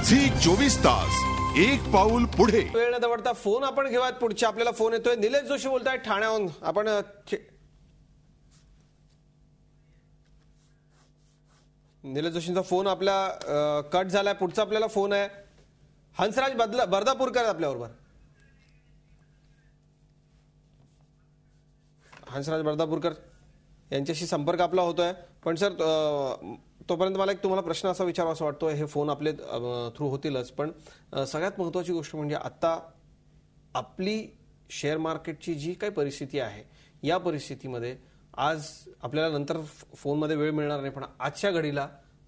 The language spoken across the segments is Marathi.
झी 24 तास एक पाऊल पुढे. वेळ न दवडता फोन आपण घेऊयात. पुढच्या आपल्याला फोन येतोय. निलेश जोशी बोलताय ठाण्याहून. आपण निलेश जोशींचा फोन आपला कट झालाय. पुढचा आपल्याला फोन आहे हंसराज बर्दापूरकर आपल्याबरोबर. हंसराज बर्दापूरकर यांच्याशी संपर्क आपला होतोय. पण सर तोपर्यंत मला एक तुम्हाला प्रश्न असा विचारावा असं वाटतोय. हे फोन आपले थ्रू होतीलच, पण सगळ्यात महत्त्वाची गोष्ट म्हणजे आता आपली शेअर मार्केटची जी काही परिस्थिती आहे, या परिस्थितीमध्ये आज आपल्याला नंतर फोनमध्ये वेळ मिळणार नाही, पण आजच्या घडीला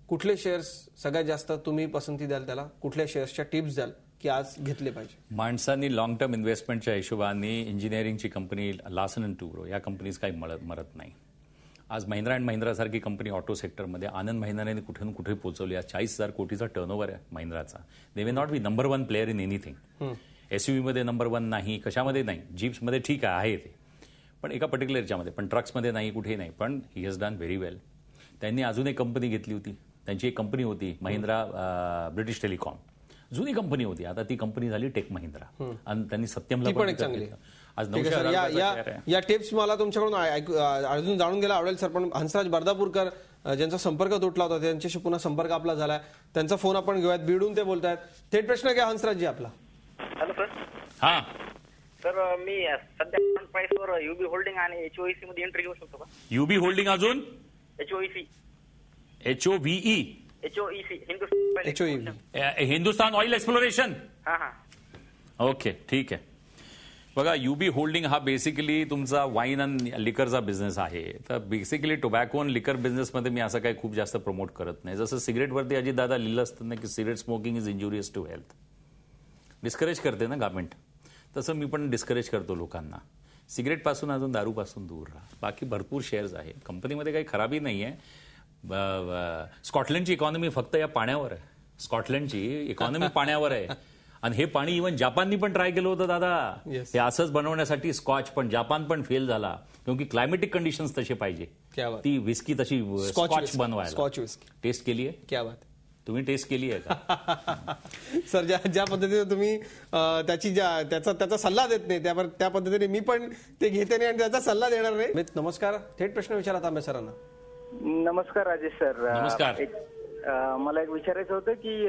कुठले शेअर्स सगळ्यात जास्त तुम्ही पसंती द्याल, त्याला कुठल्या शेअर्सच्या टिप्स द्याल की आज घेतले पाहिजे? माणसांनी लॉंग टर्म इन्व्हेस्टमेंटच्या हिशोबाने इंजिनिअरिंगची कंपनी लार्सन अँड टुब्रो या कंपनीज काही मरत नाही. आज महिंद्रा अँड महिंद्रा सारखी कंपनी ऑटो सेक्टरमध्ये आनंद महिंद्राने कुठून कुठे पोहोचवली. आज 40,000 कोटीचा टर्नओव्हर आहे महिंद्राचा. They may not be number 1 player in anything. SUV मध्ये नंबर 1 नाही, कशामध्ये नाही, जीप्समध्ये ठीक आहे ते, पण एका पर्टिक्युलर याच्यामध्ये, पण ट्रक्समध्ये नाही, कुठेही नाही. पण ही हॅज डन व्हेरी वेल. त्यांनी अजून एक कंपनी घेतली होती. त्यांची एक कंपनी होती महिंद्रा ब्रिटिश टेलिकॉम, जुनी कंपनी होती. आता ती कंपनी झाली टेक महिंद्रा आणि त्यांनी सत्यमला पण एक चांगली. आज या टिप्स मला तुमच्याकडून अजून जाणून घ्यायला आवडेल सर. पण हंसराज बर्दापूरकर ज्यांचा संपर्क तुटला होता त्यांच्याशी पुन्हा संपर्क आपला झालाय. त्यांचा फोन आपण घेऊयात. बीडून ते बोलतायत. थेट प्रश्न घ्या हंसराजजी आपला. Hello sir. हा सर, मी सध्या करंट प्राइसवर युबी होल्डिंग आणि एचओईसी मध्ये एंट्री घेऊ शकतो का? युबी होल्डिंग अजून एचओईसी हिंदुस्तान ऑइल एक्सप्लोरेशन. हा हा. ओके, ठीक आहे. बघा, युबी होल्डिंग हा बेसिकली तुमचा वाईन अँड लिकरचा बिझनेस आहे. तर बेसिकली टोबॅको अँड लिकर बिझनेसमध्ये मी असं काही खूप जास्त प्रमोट करत नाही. जसं सिगरेटवरती अजितदादा लिहिलं असतं ना की cigarette smoking is injurious to health, discourage करते ना गव्हर्नमेंट, तसं मी पण डिस्करेज करतो लोकांना. सिगरेटपासून अजून दारूपासून दूर राहा. बाकी भरपूर शेअर्स आहे कंपनीमध्ये, काही खराबी नाही आहे. स्कॉटलंडची इकॉनॉमी फक्त या पाण्यावर आहे. स्कॉटलंडची इकॉनॉमी पाण्यावर आहे. आणि हे पाणी इव्हन जपाननी पण ट्राय केलं होतं दादा, हे असंच बनवण्यासाठी स्कॉच, पण जपान पण फेल झाला. क्योंकि क्लायमेटिक कंडिशन्स तसे पाहिजे. ती विस्की तशी स्कॉच बनवायला. स्कॉच विस्की टेस्ट केली आहे. क्या बात. तुम्ही टेस्ट केली आहे का? सर, ज्या पद्धतीने तुम्ही त्याचा सल्ला देत नाही, त्या पद्धतीने मी पण ते घेते नाही आणि त्याचा सल्ला देणार नाही. नमस्कार. थेट प्रश्न विचारा तांबे सरांना. नमस्कार राजेश सर. नमस्कार. मला एक विचारायचं होतं की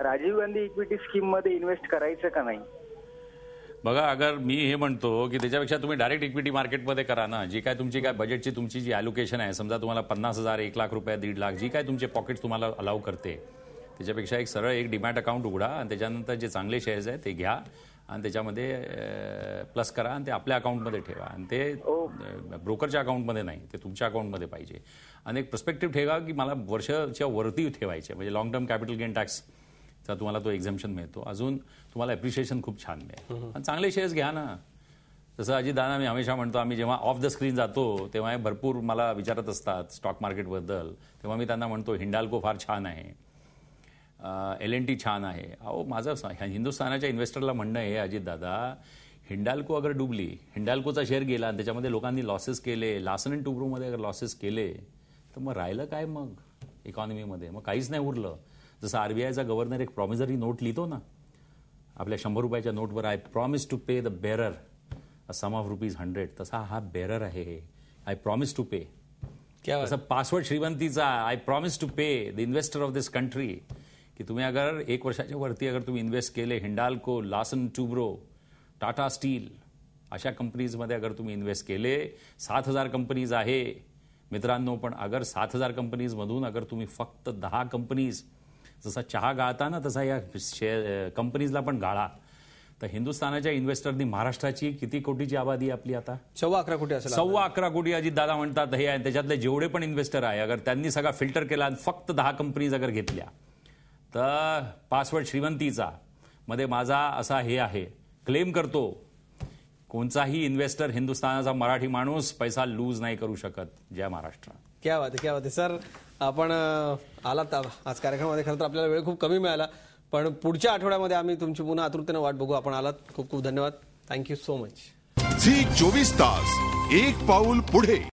राजीव गांधी इक्विटी स्कीम मध्ये इन्व्हेस्ट करायचं का नाही? बघा, अगर मी हे म्हणतो की त्याच्यापेक्षा तुम्ही डायरेक्ट इक्विटी मार्केटमध्ये करा ना. जी काय तुमची काय बजेटची तुमची जी ॲलोकेशन आहे, समजा तुम्हाला 50,000, 1 लाख रुपये, 1.5 लाख, जी काय तुमचे पॉकेट तुम्हाला अलाउ करते, त्याच्यापेक्षा एक सरळ एक डीमॅट अकाउंट उघडा आणि त्याच्यानंतर जे चांगले शेअर्स आहेत ते घ्या आणि त्याच्यामध्ये प्लस करा आणि ते आपल्या अकाउंटमध्ये ठेवा. आणि ते ब्रोकरच्या अकाउंटमध्ये नाही, ते तुमच्या अकाउंटमध्ये पाहिजे. आणि एक पर्स्पेक्टिव्ह ठेवा की मला वर्षाच्या वरती ठेवायचे, म्हणजे लॉंग टर्म कॅपिटल गेन टॅक्सचा तुम्हाला तो एक्झम्पशन मिळतो. अजून तुम्हाला ॲप्रिशिएशन खूप छान मिळेल. आणि चांगले शेअर्स घ्या ना. जसं अजितदादा मी हमेशा म्हणतो, आम्ही जेव्हा ऑफ द स्क्रीन जातो तेव्हा भरपूर मला विचारत असतात स्टॉक मार्केटबद्दल, तेव्हा मी त्यांना म्हणतो हिंडाल्को फार छान आहे, L&T छान आहे. अहो, माझं हिंदुस्थानाच्या इन्व्हेस्टरला म्हणणं आहे, अजितदादा, हिंडाल्को अगर डुबली, हिंडाल्कोचा शेअर गेला आणि त्याच्यामध्ये लोकांनी लॉसेस केले, लार्सन अँड टुब्रोमध्ये अगर लॉसेस केले, तर मग राहिलं काय मग इकॉनॉमीमध्ये? मग काहीच नाही उरलं. जसं RBIचा गव्हर्नर एक प्रॉमिसरी नोट लिहितो ना आपल्या 100 रुपयाच्या नोटवर, I promise to pay the bearer a sum of ₹100, तसा हा बेरर आहे. I promise to pay. तसं पासवर्ड श्रीमंतीचा I promise to pay the investor of this country, की तुम्ही अगर 1 वर्षाच्या वरती अगर तुम्ही इन्व्हेस्ट केले, Hindalco, Larsen Toubro, Tata steel अशा कंपनीजमध्ये अगर तुम्ही इन्व्हेस्ट केले, 7,000 कंपनीज आहे मित्रांनो. पण अगर 7,000 कंपनीजमधून अगर तुम्ही फक्त 10 कंपनीज, जसा चहा गाळता ना तसा या कंपनीजला पण गाळा, तर हिंदुस्थानाच्या इन्व्हेस्टरनी, महाराष्ट्राची किती कोटीची आबादी आपली आता? 11.25 कोटी असेल. 11.25 कोटी अजित दादा म्हणतात हे आहे. त्याच्यातले जेवढे पण इन्व्हेस्टर आहे, अगर त्यांनी सगळा फिल्टर केला आणि फक्त 10 कंपनीज अगर घेतल्या, तर पासवर्ड श्रीमंतीचा मध्ये माझा असा हे आहे, क्लेम करतो, कोणताही इन्व्हेस्टर हिंदुस्थानाचा मराठी माणूस पैसा लूज नाही करू शकत. जय महाराष्ट्र. क्या बात आहे, क्या बात आहे. सर, आपण आलात आज कार्यक्रमामध्ये. खरं तर आपल्याला वेळ खूप कमी मिळाला, पण पुढच्या आठवड्यामध्ये आम्ही तुमची पुन्हा आतुरतेने वाट बघू. आपण आलात, खूप खूप धन्यवाद. Thank you so much. झी 24 तास एक पाऊल पुढे.